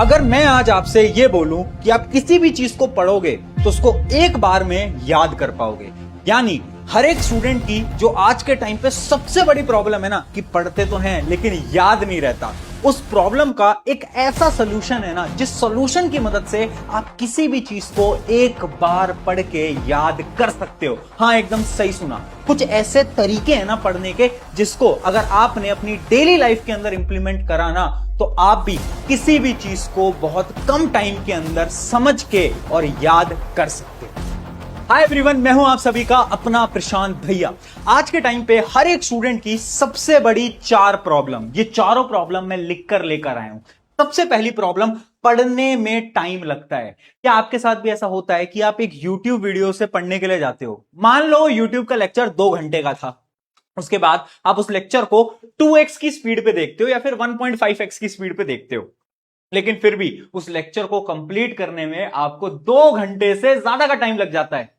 अगर मैं आज आपसे ये बोलूं कि आप किसी भी चीज को पढ़ोगे तो उसको एक बार में याद कर पाओगे, यानी हर एक स्टूडेंट की जो आज के टाइम पे सबसे बड़ी प्रॉब्लम है ना कि पढ़ते तो हैं लेकिन याद नहीं रहता, उस प्रॉब्लम का एक ऐसा सोल्यूशन है ना जिस सोल्यूशन की मदद से आप किसी भी चीज को एक बार पढ़ के याद कर सकते हो। हाँ, एकदम सही सुना। कुछ ऐसे तरीके हैं ना पढ़ने के जिसको अगर आपने अपनी डेली लाइफ के अंदर इंप्लीमेंट करा ना तो आप भी किसी भी चीज को बहुत कम टाइम के अंदर समझ के और याद कर सकते हो। हाय एवरीवन, मैं हूं आप सभी का अपना प्रशांत भैया। आज के टाइम पे हर एक स्टूडेंट की सबसे बड़ी चार प्रॉब्लम, ये चारों प्रॉब्लम मैं लिख कर लेकर आया हूं। सबसे पहली प्रॉब्लम, पढ़ने में टाइम लगता है। क्या आपके साथ भी ऐसा होता है कि आप एक YouTube वीडियो से पढ़ने के लिए जाते हो? मान लो YouTube का लेक्चर 2 घंटे का था, उसके बाद आप उस लेक्चर को 2x की स्पीड पे देखते हो या फिर 1.5x की स्पीड पे देखते हो, लेकिन फिर भी उस लेक्चर को कंप्लीट करने में आपको 2 घंटे से ज्यादा का टाइम लग जाता है।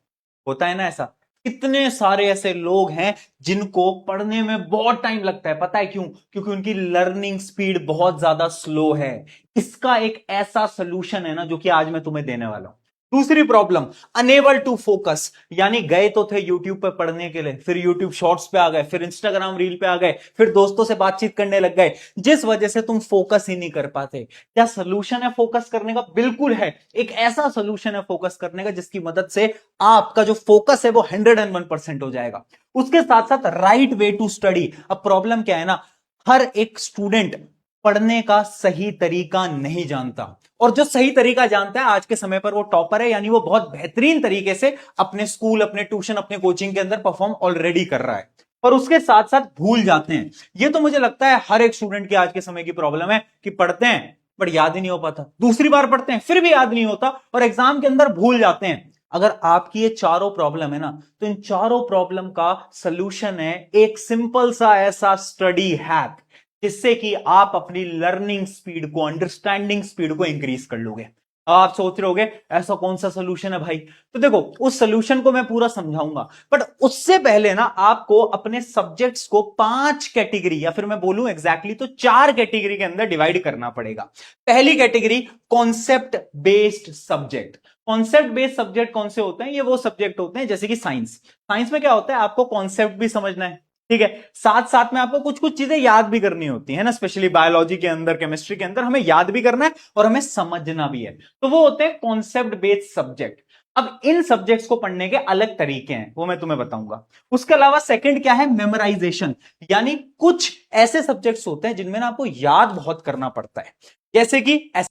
होता है ना ऐसा? कितने सारे ऐसे लोग हैं जिनको पढ़ने में बहुत टाइम लगता है। पता है क्यों? क्योंकि उनकी लर्निंग स्पीड बहुत ज्यादा स्लो है। इसका एक ऐसा सोल्यूशन है ना जो कि आज मैं तुम्हें देने वाला हूं। दूसरी प्रॉब्लम, अनेबल टू फोकस, यानी गए तो थे यूट्यूब पे पढ़ने के लिए, फिर यूट्यूब शॉर्ट्स पे आ गए, फिर इंस्टाग्राम रील पे आ गए, फिर दोस्तों से बातचीत करने लग गए, जिस वजह से तुम फोकस ही नहीं कर पाते। क्या सोल्यूशन है फोकस करने का? बिल्कुल है। एक ऐसा सोल्यूशन है फोकस करने का जिसकी मदद से आपका जो फोकस है वो 101% हो जाएगा। उसके साथ साथ राइट वे टू स्टडी। अब प्रॉब्लम क्या है ना, हर एक स्टूडेंट पढ़ने का सही तरीका नहीं जानता, और जो सही तरीका जानता है आज के समय पर वो टॉपर है, यानी वो बहुत बेहतरीन तरीके से अपने स्कूल, अपने ट्यूशन, अपने कोचिंग के अंदर परफॉर्म ऑलरेडी कर रहा है, और उसके साथ साथ भूल जाते हैं। ये तो मुझे लगता है हर एक स्टूडेंट की आज के समय की प्रॉब्लम है कि पढ़ते हैं बट याद ही नहीं हो पाता, दूसरी बार पढ़ते हैं फिर भी याद नहीं होता, और एग्जाम के अंदर भूल जाते हैं। अगर आपकी ये चारों प्रॉब्लम है ना तो इन चारों प्रॉब्लम का सोल्यूशन है एक सिंपल सा ऐसा स्टडी हैक, जिससे कि आप अपनी लर्निंग स्पीड को, अंडरस्टैंडिंग स्पीड को इंक्रीज कर लोगे। अब आप सोच रहे होगे ऐसा कौन सा सोल्यूशन है भाई? तो देखो, उस सोल्यूशन को मैं पूरा समझाऊंगा, बट उससे पहले ना आपको अपने सब्जेक्ट्स को 5 कैटेगरी, या फिर मैं बोलूं एग्जैक्टली तो 4 कैटेगरी के अंदर डिवाइड करना पड़ेगा। पहली category, concept based subject. Concept based subject कौन से होते हैं? ये वो सब्जेक्ट होते हैं जैसे कि साइंस। साइंस में क्या होता है, आपको कॉन्सेप्ट भी समझना है, ठीक है, साथ साथ में आपको कुछ कुछ चीजें याद भी करनी होती है ना, स्पेशली बायोलॉजी के अंदर, केमिस्ट्री के अंदर हमें याद भी करना है और हमें समझना भी है। तो वो होते हैं कॉन्सेप्ट बेस्ड सब्जेक्ट। अब इन सब्जेक्ट्स को पढ़ने के अलग तरीके हैं, वो मैं तुम्हें बताऊंगा। उसके अलावा सेकंड क्या है, मेमोराइजेशन, यानी कुछ ऐसे सब्जेक्ट्स होते हैं जिनमें ना आपको याद बहुत करना पड़ता है, जैसे कि